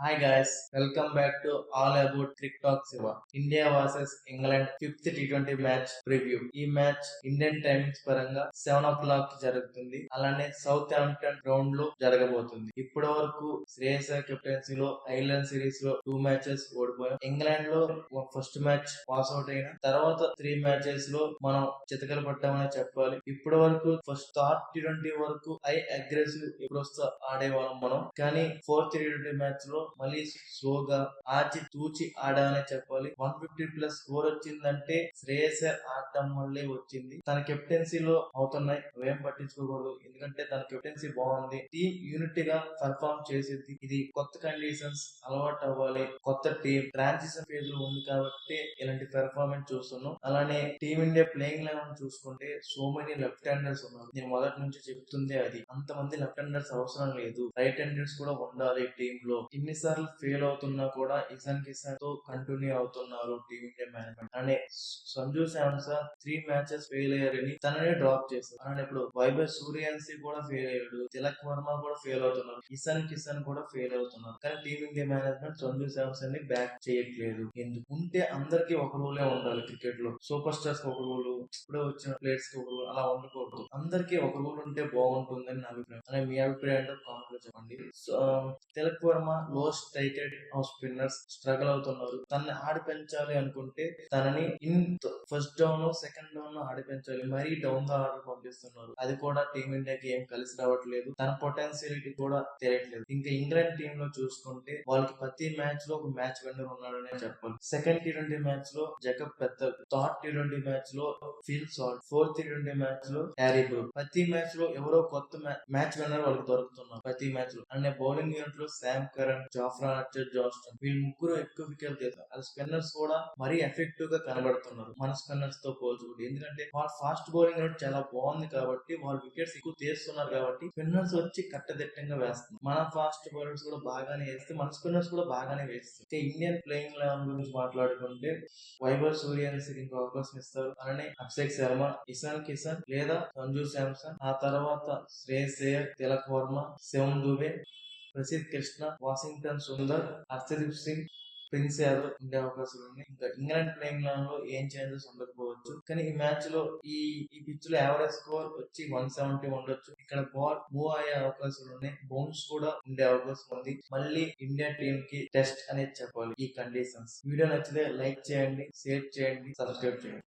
Hi guys, welcome back to All About Cricket Talk Siva. India vs England fifth T20 match preview. ఈ match Indian timings పరంగా 7 o'clock జరుగుతుంది. అలానే south Hampton ground లో జరగబోతుంది. ఇప్పటి వరకు శ్రేయస్ కెప్టెన్సీలో ఐర్లాండ్ సిరీస్ లో 2 మ్యాచెస్ ఓడిపోయాం. ఇంగ్లాండ్ లో ఫస్ట్ మ్యాచ్ పాస్అవుట్ అయిన తర్వాత 3 మ్యాచెస్ లో మనం చితకలు పట్టామని చెప్పాలి. ఇప్పటి వరకు ఫస్ట్ థర్డ్ టీ20 వరకు అగ్రెసివ్ ఎప్పుడు వస్తా ఆడేవాళ్ళం మనం. కానీ ఫోర్త్ టీ20 మ్యాచ్ లో మళ్ళీ స్లోగా ఆచి తూచి ఆడామనే చెప్పాలి. 150+ స్కోర్ వచ్చిందంటే శ్రేయస్ ఆడటం వల్లే వచ్చింది. తన కెప్టెన్సీలో అవుతున్నాయి, అవేం పట్టించుకోకూడదు. ఎందుకంటే తన కెప్టెన్సీ బాగుంది. టీం యూనిట్ గా పర్ఫార్మ్ చేసింది. ఇది కొత్త కండిషన్స్ అలవాటు అవ్వాలి. కొత్త టీం ట్రాన్సిషన్ ఫేజ్ లో ఉంది కాబట్టి ఇలాంటి పెర్ఫార్మెన్స్ చూస్తున్నాం. అలానే టీమిండియా ప్లేయింగ్ లెవెన్ చూసుకుంటే సో మెనీ లెఫ్ట్ హ్యాండర్స్ ఉన్నారు. నేను మొదటి నుంచి చెప్తుంది అది. అంతమంది లెఫ్ట్ హ్యాండర్స్ అవసరం లేదు, రైట్ హ్యాండర్స్ కూడా ఉండాలి టీమ్ లో. ఇన్నిసార్లు ఫెయిల్ అవుతున్నా కూడా ఇసాన్ కిసాన్ తో కంటిన్యూ అవుతున్నారు టీమిండియా మేనేజ్మెంట్. అనే సంజు శాంసన్ 3 మ్యాచెస్ ఫెయిల్ అయ్యారని తననే డ్రాప్ చేశారు. అలానే ఇప్పుడు వైభవ్ సూర్యవంశీ కూడా ఫెయిల్ అయ్యాడు, తిలక్ వర్మ కూడా ఫెయిల్ అవుతున్నారు, ఇసాన్ కిసాన్ కూడా ఫెయిల్ అవుతున్నారు. కానీ టీమిండియా మేనేజ్మెంట్ సంజు శాంసన్ ని బ్యాక్ చేయట్లేదు. ఎందుకు ఉంటే అందరికి ఒక రూలే ఉండాలి క్రికెట్ లో. సూపర్ స్టార్స్ ఒక రూలు, ఇప్పుడే వచ్చిన ప్లేయర్స్ కి ఒక రూల్, అలా ఉండకూడదు. అందరికి ఒక రూల్ ఉంటే బాగుంటుందని నా అభిప్రాయం. అనే మీ అభిప్రాయం ఏంటో కామెంట్ లో చెప్పండి. Tilak Varma lost rated of spinners struggle అవుతున్నారు. తనని ఆడి పెంచాలి అనుకుంటే తనని ఫస్ట్ డౌన్ సెకండ్ డౌన్ ఆడి పెంచాలి. మరీ డౌన్ గా ఆర్డర్ పంపిస్తున్నారు. అది కూడా టీమిండియాకి ఏం కలిసి రావట్లేదు. తన పొటెన్షియలిటీ కూడా తెలియట్లేదు. ఇంకా ఇంగ్లాండ్ టీమ్ లో చూసుకుంటే వాళ్ళకి ప్రతి మ్యాచ్ లో ఒక మ్యాచ్ విన్నర్ ఉన్నాడనే చెప్పాలి. సెకండ్ టీ20 మ్యాచ్ లో జకబ్ పెద్దల్, థర్డ్ టీ20 మ్యాచ్ లో Phil Salt, fourth T20 match లో హ్యారీ బ్రూక్. ప్రతి మ్యాచ్ లో ఎవరో కొత్త మ్యాచ్ విన్నర్ వాళ్ళకి దొరుకుతున్నారు ప్రతి మ్యాచ్ లో. అనే బౌలింగ్ యూనిట్ లో శామ్ కరణ్, జాఫ్రాన్ ఆర్చర్, జాన్స్టన్ వీళ్ళు ముగ్గురు ఎక్కువ వికెట్ తీస్తారు. అది స్పిన్నర్స్ కూడా మరీ ఎఫెక్టివ్ గా కనబడుతున్నారు మన స్పిన్నర్స్ తో పోల్చుకుంటే. ఎందుకంటే వాళ్ళ ఫాస్ట్ బౌలింగ్ యూనిట్ చాలా బాగుంది కాబట్టి వాళ్ళు వికెట్స్ ఎక్కువ తీస్తున్నారు కాబట్టి స్పిన్నర్స్ వచ్చి కట్టదిట్టంగా వేస్తున్నారు. మన ఫాస్ట్ బౌలర్స్ కూడా బాగానే వేస్తే మన స్పిన్నర్స్ కూడా బాగానే వేస్తారు. ఇండియన్ ప్లేయింగ్ లెవెన్ గురించి మాట్లాడుకుంటే వైభవ్ సూర్యవంశీకి ఇంకో అవకాశం ఇస్తారు. అలానే అభిషేక్ శర్మ, ఇషాన్ కిషన్ లేదా సంజు శాంసన్, ఆ తర్వాత శ్రేయస్ అయ్యర్, తిలక్ వర్మ, శివం దుబే, ప్రసిద్ కృష్ణ, వాషింగ్టన్ సుందర్, హర్షదీప్ సింగ్, ప్రిన్స్ యాదవ్ ఉండే అవకాశాలు ఉన్నాయి. ఇంకా ఇంగ్లాండ్ ప్లేయింగ్ లెవెన్ లో ఏం చేంజెస్ ఉండకపోవచ్చు. కానీ ఈ మ్యాచ్ లో ఈ పిచ్ లో యావరేజ్ స్కోర్ వచ్చి 170 ఉండొచ్చు. ఇక్కడ బాల్ మూవ్ అయ్యే అవకాశాలు ఉన్నాయి. బౌన్స్ కూడా ఉండే అవకాశం ఉంది. మళ్ళీ ఇండియా టీం కి టెస్ట్ అనేది చెప్పాలి ఈ కండిషన్స్. వీడియో నచ్చితే లైక్ చేయండి, షేర్ చేయండి, సబ్స్క్రైబ్ చేయండి.